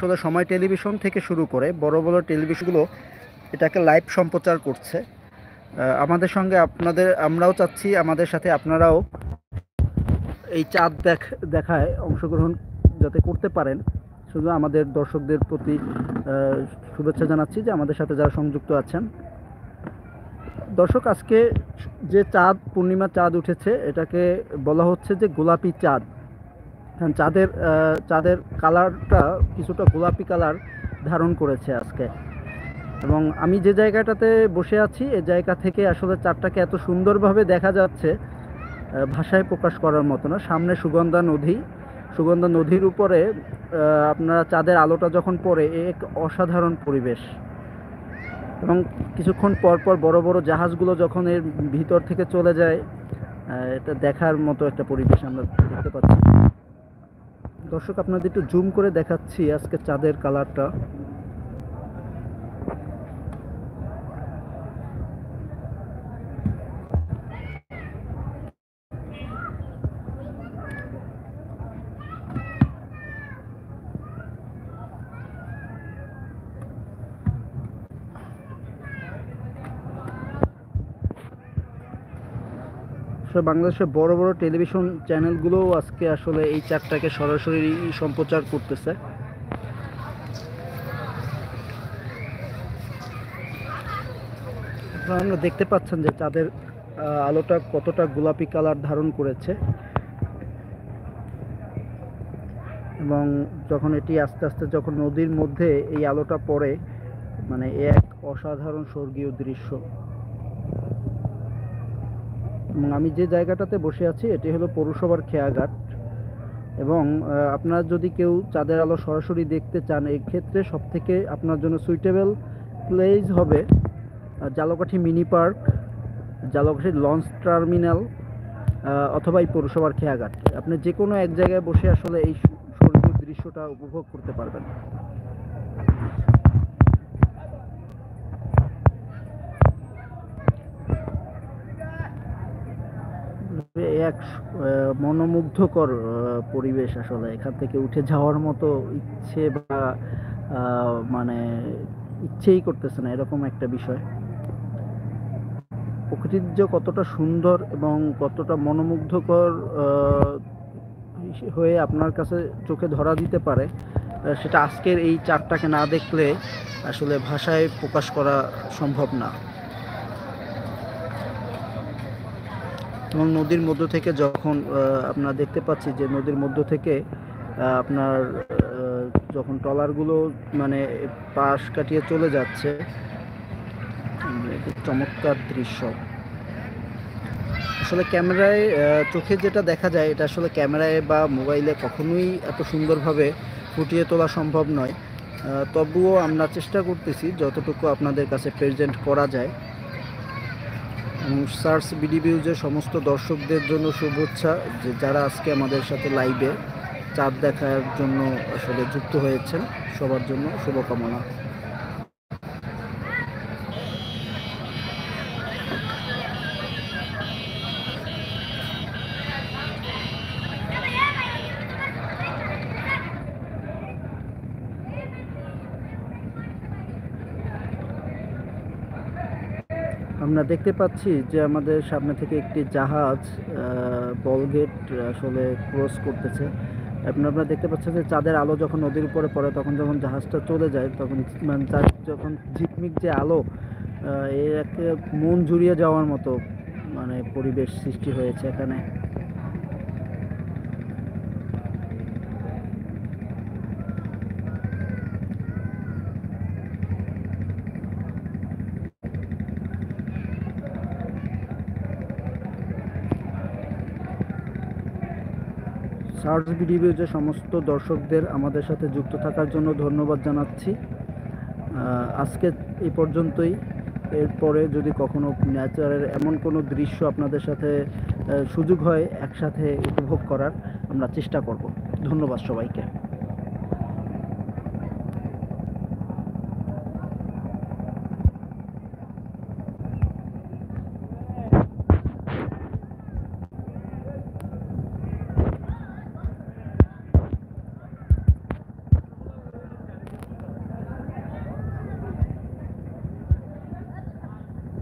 আসলে সময় টেলিভিশন থেকে শুরু করে বড় বড় টেলিভিশনগুলো এটাকে লাইভ সম্প্রচার করছে। আমাদের সঙ্গে আমরাও চাচ্ছি আমাদের সাথে আপনারাও এই চাঁদ দেখায় অংশগ্রহণ যাতে করতে পারেন। শুধু আমাদের দর্শকদের প্রতি শুভেচ্ছা জানাচ্ছি যে আমাদের সাথে যারা সংযুক্ত আছেন। দর্শক, আজকে যে পূর্ণিমা চাঁদ উঠেছে এটাকে বলা হচ্ছে যে গোলাপি চাঁদ। কারণ চাঁদের কালারটা কিছুটা গোলাপি কালার ধারণ করেছে আজকে। এবং আমি যে জায়গাটাতে বসে আছি এই জায়গা থেকে আসলে চাঁদটাকে এত সুন্দরভাবে দেখা যাচ্ছে, ভাষায় প্রকাশ করার মতো না। সামনে সুগন্ধা নদীর উপরে আপনারা চাঁদের আলোটা যখন পড়ে এক অসাধারণ পরিবেশ। এবং কিছুক্ষণ পর পর বড় বড় জাহাজগুলো যখন এর ভিতর থেকে চলে যায়, এটা দেখার মতো একটা পরিবেশ আমরা দেখতে পাচ্ছি। দর্শক, আপনাদের একটু জুম করে দেখাচ্ছি আজকে চাঁদের কালারটা। বাংলাদেশের বড় বড় টেলিভিশন চ্যানেলগুলোও আজকে আসলে এই চাঁদটাকে সরাসরি সম্প্রচার করতেছে। আপনারা দেখতে পাচ্ছেন যে চাঁদের আলোটা কতটা গোলাপি কালার ধারণ করেছে। এবং যখন এটি আস্তে আস্তে যখন নদীর মধ্যে এই আলোটা পড়ে, মানে এক অসাধারণ স্বর্গীয় দৃশ্য। এবং আমি যে জায়গাটাতে বসে আছি এটি হলো পৌরসভার খেয়াঘাট। এবং আপনারা যদি কেউ চাঁদের আলো সরাসরি দেখতে চান, এই ক্ষেত্রে সবথেকে আপনার জন্য সুইটেবল প্লেস হবে Jhalokati mini park, Jhalokati launch terminal, অথবা এই পৌরসভার খেয়াঘাট। আপনি যে কোনো এক জায়গায় বসে আসলে এই স্বর্গীয় দৃশ্যটা উপভোগ করতে পারবেন। এক মনোমুগ্ধকর পরিবেশ। আসলে এখান থেকে উঠে যাওয়ার মতো ইচ্ছে বা মানে ইচ্ছেই করতেছে না, এরকম একটা বিষয়। প্রকৃতির যে কতটা সুন্দর এবং কতটা মনোমুগ্ধকর হয়ে আপনার কাছে চোখে ধরা দিতে পারে, সেটা আজকের এই চাঁদটাকে না দেখলে আসলে ভাষায় প্রকাশ করা সম্ভব না। এবং নদীর মধ্য থেকে যখন আপনারা দেখতে পাচ্ছি যে নদীর মধ্য থেকে আপনার যখন ট্রলারগুলো মানে পাশ কাটিয়ে চলে যাচ্ছে, চমৎকার দৃশ্য। আসলে ক্যামেরায় চোখে যেটা দেখা যায় এটা আসলে ক্যামেরায় বা মোবাইলে কখনোই এত সুন্দরভাবে ফুটিয়ে তোলা সম্ভব নয়। তবুও আমরা চেষ্টা করতেছি যতটুকু আপনাদের কাছে প্রেজেন্ট করা যায়। সার্চ বিডি ভিউজের সমস্ত দর্শকদের জন্য শুভেচ্ছা, যে যারা আজকে আমাদের সাথে লাইভে চাঁদ দেখার জন্য আসলে যুক্ত হয়েছেন, সবার জন্য শুভকামনা। আমরা দেখতে পাচ্ছি যে আমাদের সামনে থেকে একটি জাহাজ বলগেট আসলে ক্রস করতেছে। আপনারা দেখতে পাচ্ছেন যে চাঁদের আলো যখন নদীর উপরে পড়ে তখন যখন জাহাজটা চলে যায় তখন মানে যখন ঝিকমিক যে আলো, এর একটা মন জুড়িয়ে যাওয়ার মতো মানে পরিবেশ সৃষ্টি হয়েছে এখানে। সার্চ ভিডিও যে সমস্ত দর্শকদের আমাদের সাথে যুক্ত থাকার জন্য ধন্যবাদ জানাচ্ছি। আজকে এই পর্যন্তই। এরপরে যদি কখনো নেচারের এমন কোনো দৃশ্য আপনাদের সাথে সুযোগ হয় একসাথে উপভোগ করার, আমরা চেষ্টা করব। ধন্যবাদ সবাইকে।